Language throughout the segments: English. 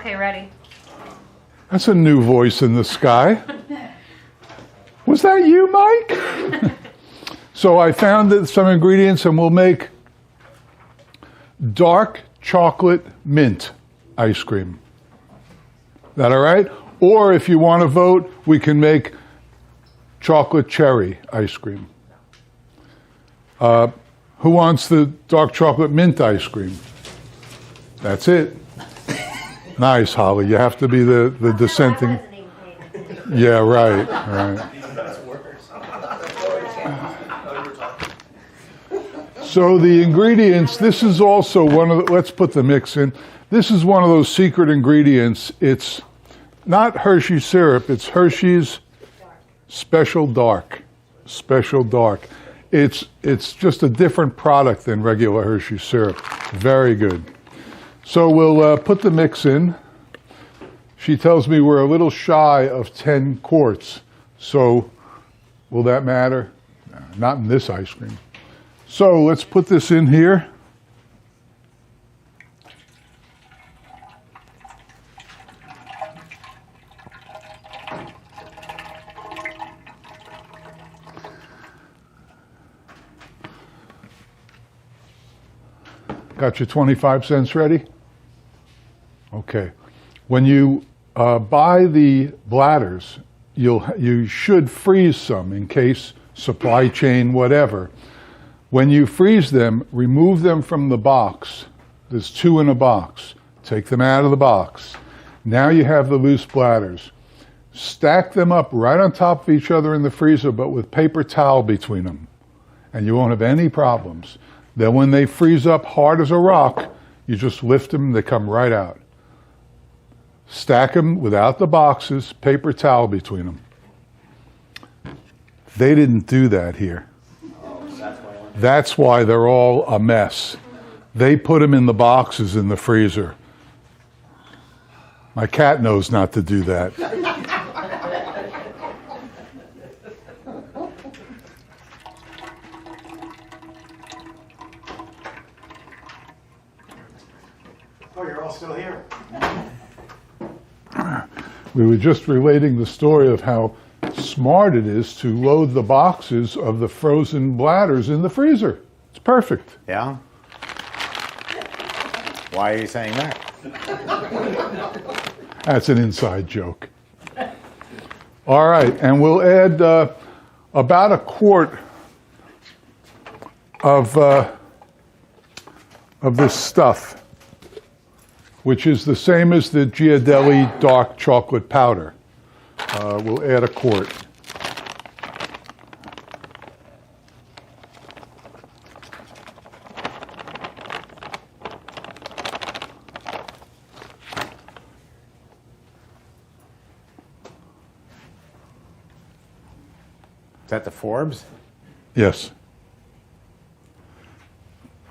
Okay, ready. That's a new voice in the sky. Was that you, Mike? So I found some ingredients, and we'll make dark chocolate mint ice cream. That all right? Or if you want to vote, we can make chocolate cherry ice cream. Who wants the dark chocolate mint ice cream? That's it. Nice, Holly. You have to be the dissenting. Yeah, right, right. So the ingredients, this is also one of the, let's put the mix in. This is one of those secret ingredients. It's not Hershey syrup, it's Hershey's Special Dark. Special Dark. It's just a different product than regular Hershey syrup. Very good. So we'll put the mix in. She tells me we're a little shy of 10 quarts. So will that matter? No, not in this ice cream. So let's put this in here. Got your 25 cents ready? Okay. When you buy the bladders, you should freeze some in case supply chain, whatever. When you freeze them, remove them from the box. There's 2 in a box. Take them out of the box. Now you have the loose bladders. Stack them up right on top of each other in the freezer, but with paper towel between them. And you won't have any problems. Then when they freeze up hard as a rock, you just lift them, they come right out. Stack them without the boxes, paper towel between them. They didn't do that here. That's why they're all a mess. They put them in the boxes in the freezer. My cat knows not to do that. Oh, you're all still here. We were just relating the story of how smart it is to load the boxes of the frozen bladders in the freezer. It's perfect. Yeah? Why are you saying that? That's an inside joke. All right, and we'll add about a quart of this stuff, which is the same as the Ghirardelli dark chocolate powder. We'll add a quart. Is that the Forbes? Yes.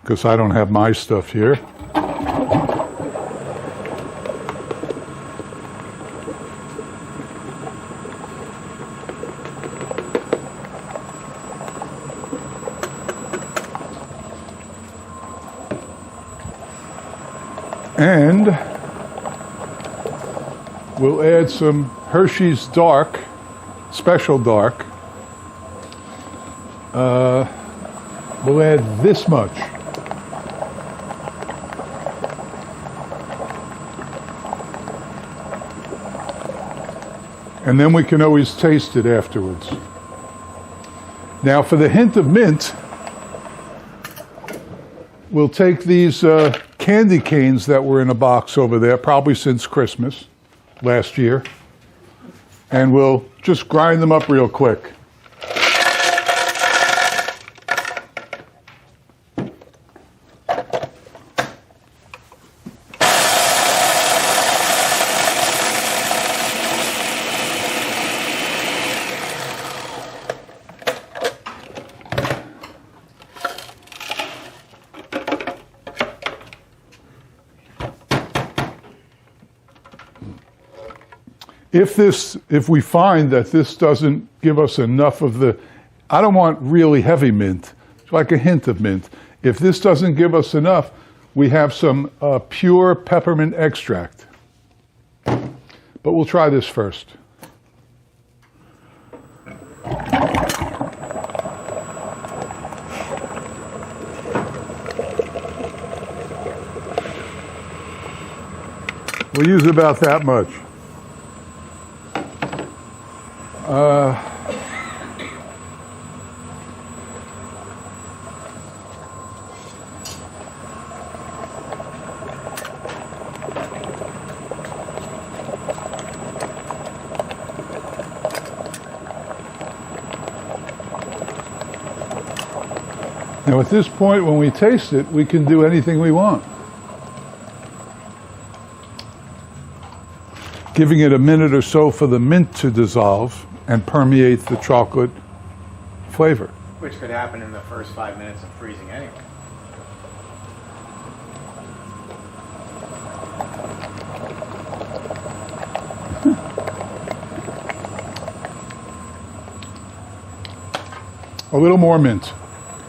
Because I don't have my stuff here. And we'll add some Hershey's Dark, Special Dark. We'll add this much. And then we can always taste it afterwards. Now for the hint of mint, we'll take these candy canes that were in a box over there, probably since Christmas last year, and we'll just grind them up real quick. If we find that this doesn't give us enough of the, I don't want really heavy mint, it's like a hint of mint. If this doesn't give us enough, we have some pure peppermint extract. but we'll try this first. We'll use about that much. Now at this point, when we taste it, we can do anything we want. Giving it a minute or so for the mint to dissolve and permeate the chocolate flavor. Which could happen in the first 5 minutes of freezing anyway. A little more mint.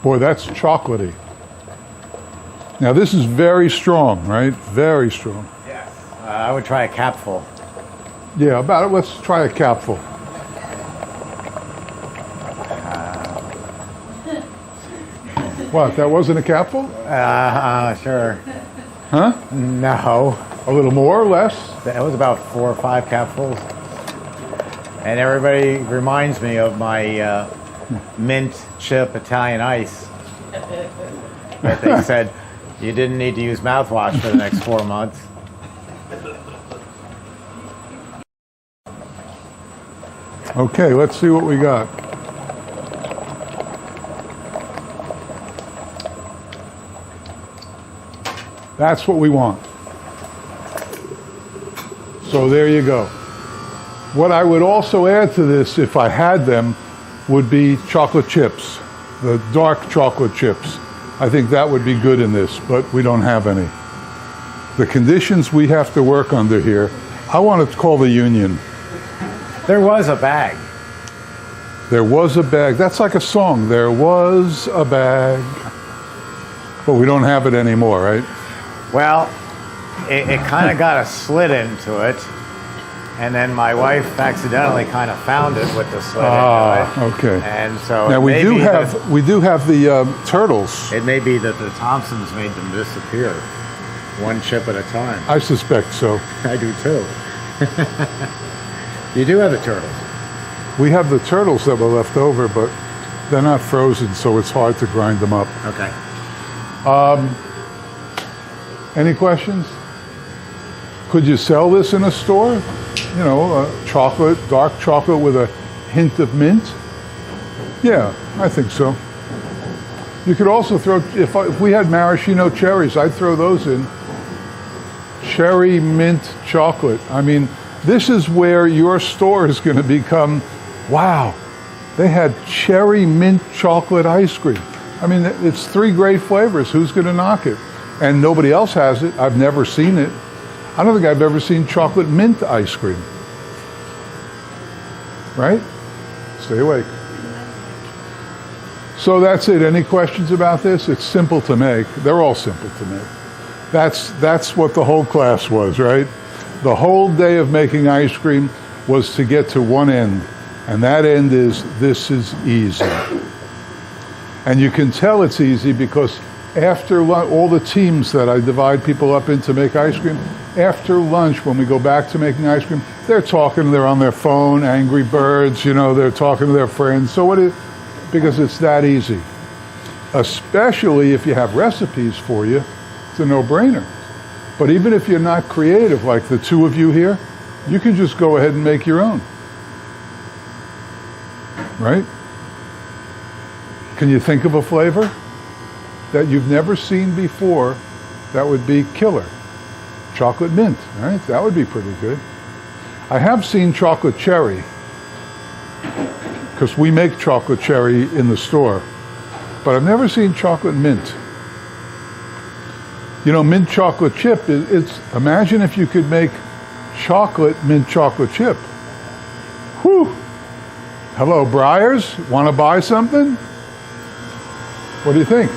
Boy, that's chocolatey. Now this is very strong, right? Very strong. Yes. I would try a capful. Yeah, about it. Let's try a capful. What, that wasn't a capful? Sure. Huh? No. A little more or less? That was about 4 or 5 capfuls. And everybody reminds me of my mint chip Italian ice. That they said you didn't need to use mouthwash for the next 4 months. Okay, let's see what we got. That's what we want. So there you go. What I would also add to this, if I had them, would be chocolate chips, the dark chocolate chips. I think that would be good in this, but we don't have any. The conditions we have to work under here, I want to call the union. There was a bag. There was a bag. That's like a song. There was a bag. But we don't have it anymore, right? Well, it kind of got a slit into it. And then my wife accidentally kind of found it with the slit into it. Okay. And so Now we it may do be have the turtles. it may be that the Thompsons made them disappear, one chip at a time. I suspect so. I do too. You do have the turtles. We have the turtles that were left over, but they're not frozen, so it's hard to grind them up. Okay. Any questions? Could you sell this in a store? You know, chocolate, dark chocolate with a hint of mint? Yeah, I think so. You could also throw, if we had maraschino cherries, I'd throw those in. Cherry mint chocolate. I mean, this is where your store is going to become, wow, they had cherry mint chocolate ice cream. I mean, it's 3 great flavors. Who's going to knock it? And nobody else has it. I've never seen it. I don't think I've ever seen chocolate mint ice cream. Right? Stay awake. So that's it. Any questions about this? It's simple to make. They're all simple to make. That's what the whole class was, right? The whole day of making ice cream was to get to one end. And that end is, this is easy. And you can tell it's easy because after all the teams that I divide people up in to make ice cream, after lunch, when we go back to making ice cream, they're talking, they're on their phone, Angry Birds, you know, they're talking to their friends. So because it's that easy. Especially if you have recipes for you, it's a no-brainer. But even if you're not creative, like the two of you here, you can just go ahead and make your own. Right? Can you think of a flavor that you've never seen before that would be killer? Chocolate mint, right? That would be pretty good. I have seen chocolate cherry, because we make chocolate cherry in the store, but I've never seen chocolate mint. You know, mint chocolate chip, imagine if you could make chocolate mint chocolate chip. Whew! Hello, Breyers, want to buy something? What do you think?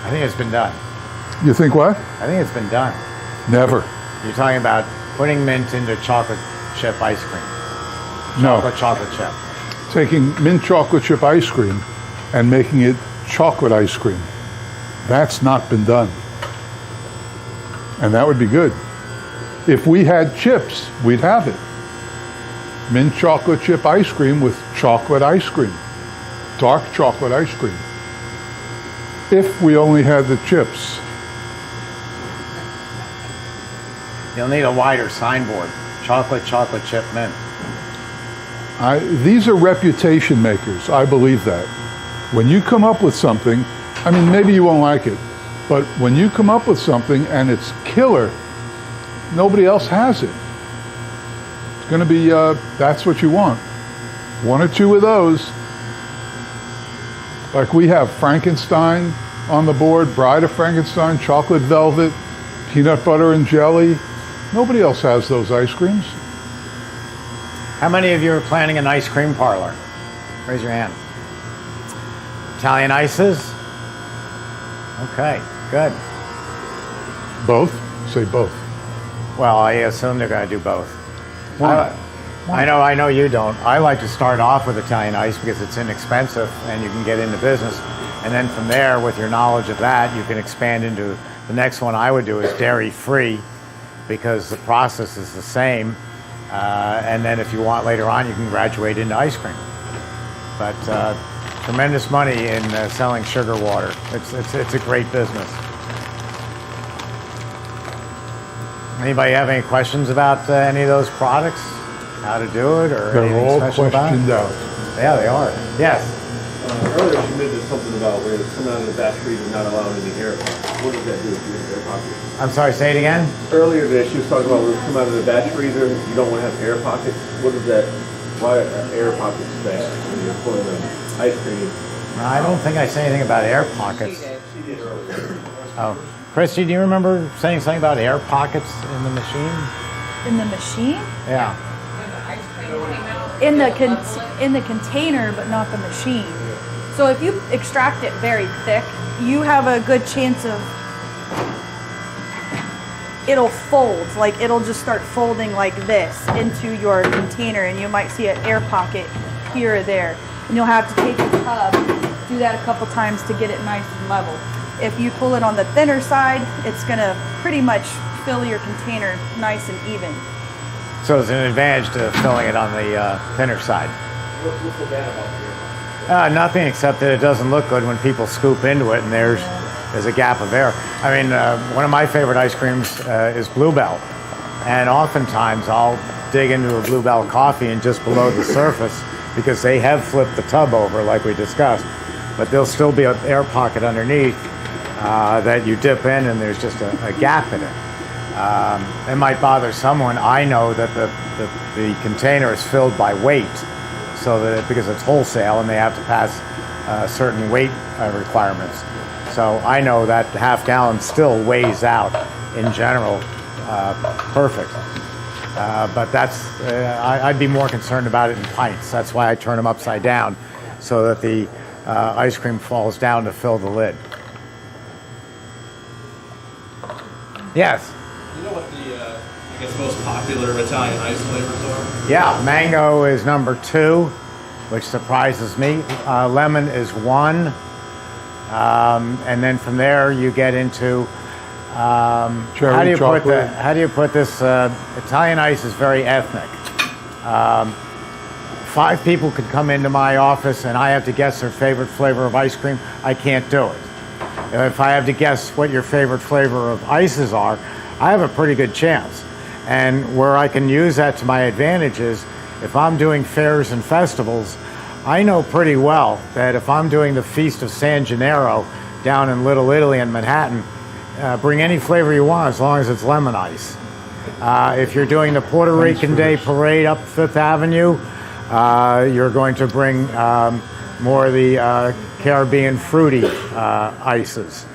I think it's been done. You think what? I think it's been done. Never. You're talking about putting mint into chocolate chip ice cream. No. Chocolate chip. Taking mint chocolate chip ice cream and making it chocolate ice cream. That's not been done. And that would be good. If we had chips, we'd have it. Mint chocolate chip ice cream with chocolate ice cream. Dark chocolate ice cream. If we only had the chips. You'll need a wider signboard. Chocolate chip mint. These are reputation makers. I believe that. When you come up with something, I mean, maybe you won't like it, but when you come up with something and it's killer, nobody else has it. It's going to be, that's what you want. One or two of those. Like we have Frankenstein on the board, Bride of Frankenstein, chocolate velvet, peanut butter and jelly. Nobody else has those ice creams. How many of you are planning an ice cream parlor? Raise your hand. Italian ices? Okay, good. Both? Say both. Well, I assume they're going to do both. Why? I know you don't. I like to start off with Italian ice because it's inexpensive and you can get into business. And then from there, with your knowledge of that, you can expand into the next one I would do is dairy-free because the process is the same. And then if you want later on, you can graduate into ice cream. But tremendous money in selling sugar water. It's a great business. Anybody have any questions about any of those products? How to do it or They're anything all special about it? questioned out. Yeah, they are. Yes. Earlier she mentioned something about where it's coming out of the batteries and not allowing any air pockets. What does that do if you have air pockets? I'm sorry, say it again? Earlier today she was talking about when it's coming out of the batch freezer, you don't want to have air pockets. What is that? Why are air pockets bad when you're pulling the ice cream? I don't think I say anything about air pockets. She did earlier. Oh, Christy, do you remember saying something about air pockets in the machine? In the machine? Yeah. In the container, but not the machine. So if you extract it very thick, you have a good chance of it'll fold, like it'll just start folding like this into your container, and you might see an air pocket here or there. And you'll have to take the tub, do that a couple times to get it nice and level. If you pull it on the thinner side, it's gonna pretty much fill your container nice and even. So it's an advantage to filling it on the thinner side. What's so bad about the air pockets? Nothing except that it doesn't look good when people scoop into it and there's a gap of air. I mean, one of my favorite ice creams is Bluebell. And oftentimes I'll dig into a Bluebell coffee and just below the surface because they have flipped the tub over like we discussed. But there'll still be an air pocket underneath that you dip in and there's just a gap in it. It might bother someone. I know that the container is filled by weight, so that because it's wholesale and they have to pass certain weight requirements. So I know that half gallon still weighs out in general perfect. But that's I'd be more concerned about it in pints. That's why I turn them upside down, so that the ice cream falls down to fill the lid. Yes. You know what the, I guess, most popular Italian ice flavors are? Yeah, mango is number 2, which surprises me. Lemon is 1. And then from there you get into Cherry how do you chocolate. put this? Italian ice is very ethnic. 5 people could come into my office and I have to guess their favorite flavor of ice cream. I can't do it. If I have to guess what your favorite flavor of ices are, I have a pretty good chance. And where I can use that to my advantage is if I'm doing fairs and festivals, I know pretty well that if I'm doing the Feast of San Gennaro down in Little Italy in Manhattan, bring any flavor you want as long as it's lemon ice. If you're doing the Puerto Rican Day Parade up Fifth Avenue, you're going to bring more of the Caribbean fruity ices.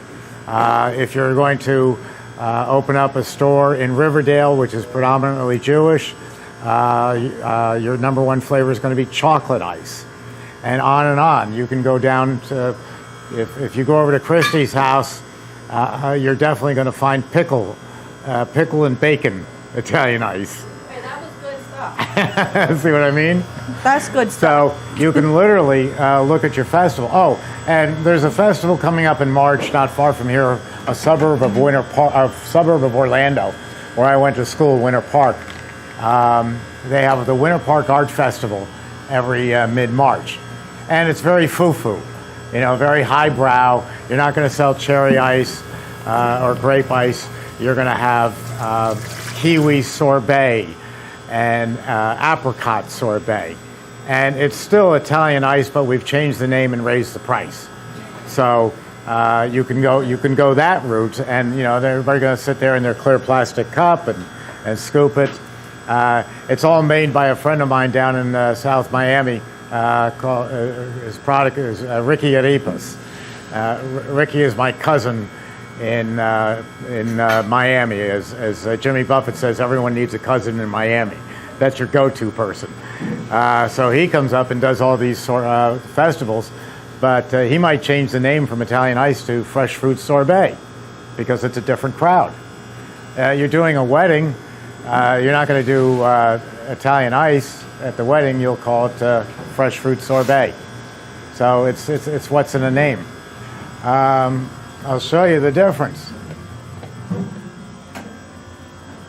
If you're going to open up a store in Riverdale, which is predominantly Jewish, your number 1 flavor is going to be chocolate ice. And on. You can go down to, if you go over to Christie's house you're definitely going to find pickle and bacon Italian ice. Hey, that was good stuff. See what I mean? That's good stuff. So you can literally look at your festival. Oh, and there's a festival coming up in March, not far from here, a suburb of Orlando, where I went to school, Winter Park. They have the Winter Park Art Festival every mid-March, and it's very foo-foo, very highbrow. You're not going to sell cherry ice or grape ice. You're going to have kiwi sorbet and apricot sorbet. And it's still Italian ice, but we've changed the name and raised the price. So you can go that route, and everybody's going to sit there in their clear plastic cup and scoop it. It's all made by a friend of mine down in South Miami. His product is Ricky Arepas. Ricky is my cousin in Miami. As Jimmy Buffett says, everyone needs a cousin in Miami. That's your go-to person. So he comes up and does all these festivals, but he might change the name from Italian Ice to Fresh Fruit Sorbet because it's a different crowd. You're doing a wedding. You're not going to do Italian Ice at the wedding. You'll call it Fresh Fruit Sorbet. So it's what's in the name. I'll show you the difference.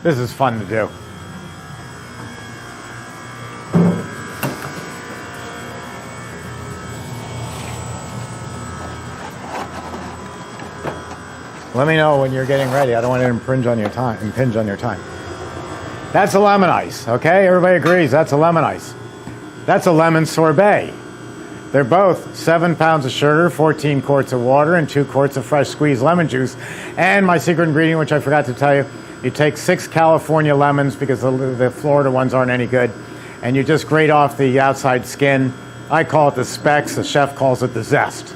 This is fun to do. Let me know when you're getting ready. I don't want to impinge on your time. That's a lemon ice, okay? Everybody agrees that's a lemon ice. That's a lemon sorbet. They're both 7 pounds of sugar, 14 quarts of water, and 2 quarts of fresh squeezed lemon juice. And my secret ingredient, which I forgot to tell you, you take 6 California lemons because the Florida ones aren't any good, and you just grate off the outside skin. I call it the specks. The chef calls it the zest.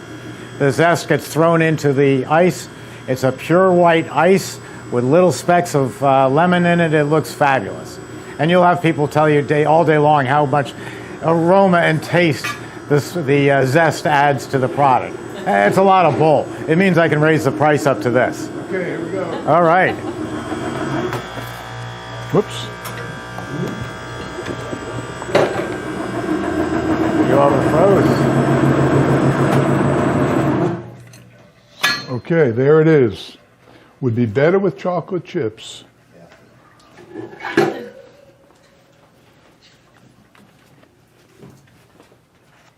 The zest gets thrown into the ice. It's a pure white ice with little specks of lemon in it. It looks fabulous. And you'll have people tell you all day long how much aroma and taste the zest adds to the product. It's a lot of bull. It means I can raise the price up to this. Okay, here we go. All right. Whoops. You overfroze. Okay, there it is. Would be better with chocolate chips.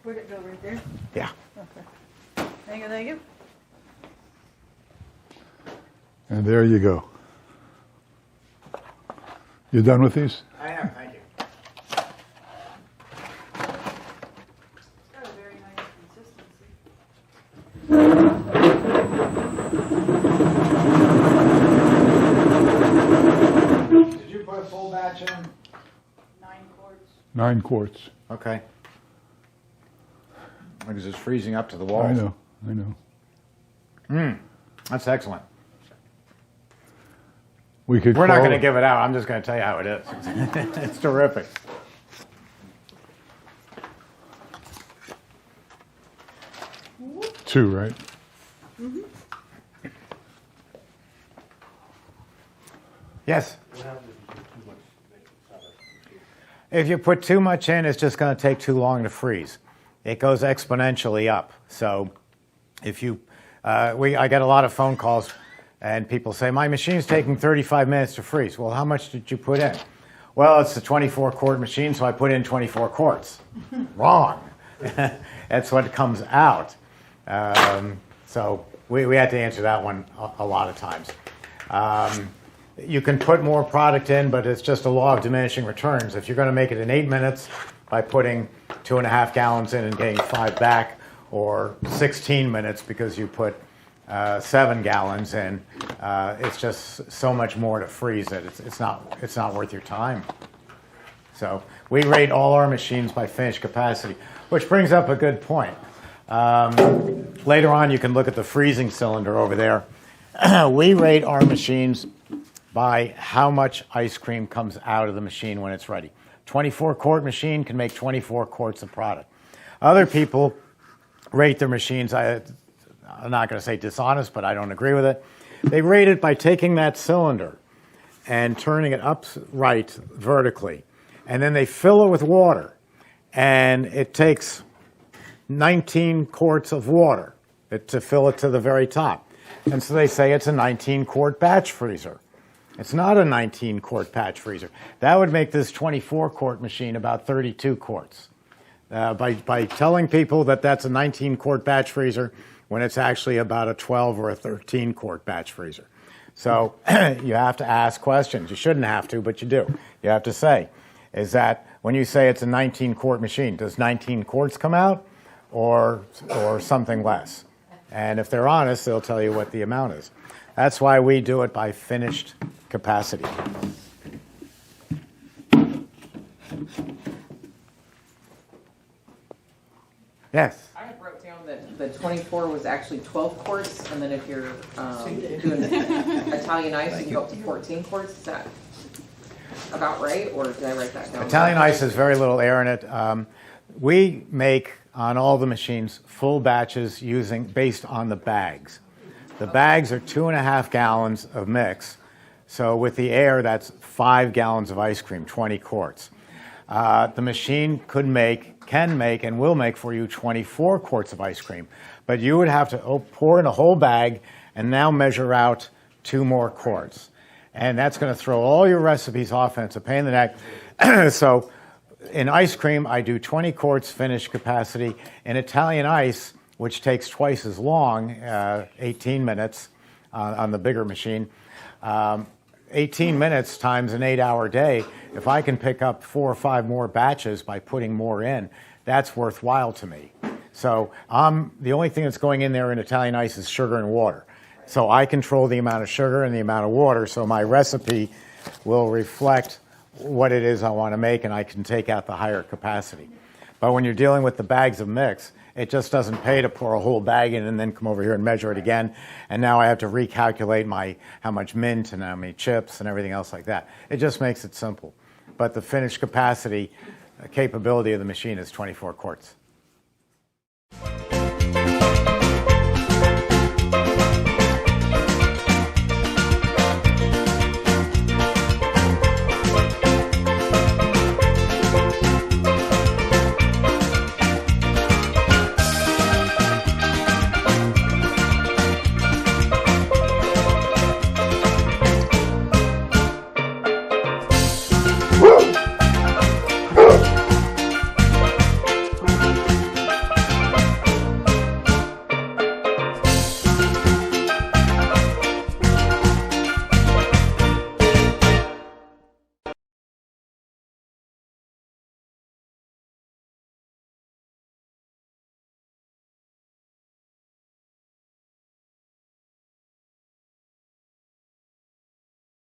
Where'd it go? Right there? Yeah. Okay. Thank you. And there you go. You done with these? I am, thank you. It's got a very nice consistency. Did you put a full batch in? 9 quarts. 9 quarts. Okay. Because it's freezing up to the walls. I know. That's excellent. We're We're not going to give it out. I'm just going to tell you how it is. It's terrific. Two, right? Mm-hmm. Yes? If you put too much in, it's just going to take too long to freeze. It goes exponentially up. So if you, I get a lot of phone calls and people say, my machine's taking 35 minutes to freeze. Well, how much did you put in? Well, it's a 24-quart machine, so I put in 24 quarts. Wrong. That's what comes out. So we had to answer that one a lot of times. You can put more product in, but it's just a law of diminishing returns. If you're going to make it in 8 minutes by putting 2.5 gallons in and getting 5 back, or 16 minutes because you put 7 gallons in, it's just so much more to freeze it. It's not worth your time. So we rate all our machines by finished capacity, which brings up a good point. Later on, you can look at the freezing cylinder over there. We rate our machines by how much ice cream comes out of the machine when it's ready. 24-quart machine can make 24 quarts of product. Other people rate their machines, I'm not going to say dishonest, but I don't agree with it. They rate it by taking that cylinder and turning it upright vertically. And then they fill it with water. And it takes 19 quarts of water to fill it to the very top. And so they say it's a 19-quart batch freezer. It's not a 19-quart batch freezer. That would make this 24-quart machine about 32 quarts. By telling people that that's a 19-quart batch freezer when it's actually about a 12 or a 13-quart batch freezer. So you have to ask questions. You shouldn't have to, but you do. You have to say, is that when you say it's a 19-quart machine, does 19 quarts come out or something less? And if they're honest, they'll tell you what the amount is. That's why we do it by finished capacity. Yes? I had wrote down that the 24 was actually 12 quarts, and then if you're doing Italian ice, you can go up to 14 quarts. Is that about right, or did I write that down? Italian ice has very little air in it. We make, on all the machines, full batches based on the bags. The bags are 2.5 gallons of mix. So with the air, that's 5 gallons of ice cream, 20 quarts. The machine can make, and will make for you 24 quarts of ice cream. But you would have to pour in a whole bag and now measure out 2 more quarts. And that's going to throw all your recipes off, and it's a pain in the neck. So in ice cream, I do 20 quarts finished capacity. In Italian ice, which takes twice as long, 18 minutes on the bigger machine, 18 minutes times an 8-hour day, if I can pick up 4 or 5 more batches by putting more in, that's worthwhile to me. So the only thing that's going in there in Italian ice is sugar and water. So I control the amount of sugar and the amount of water, so my recipe will reflect what it is I want to make, and I can take out the higher capacity. But when you're dealing with the bags of mix, it just doesn't pay to pour a whole bag in and then come over here and measure it again. And now I have to recalculate how much mint and how many chips and everything else like that. It just makes it simple. But the finished capacity capability of the machine is 24 quarts.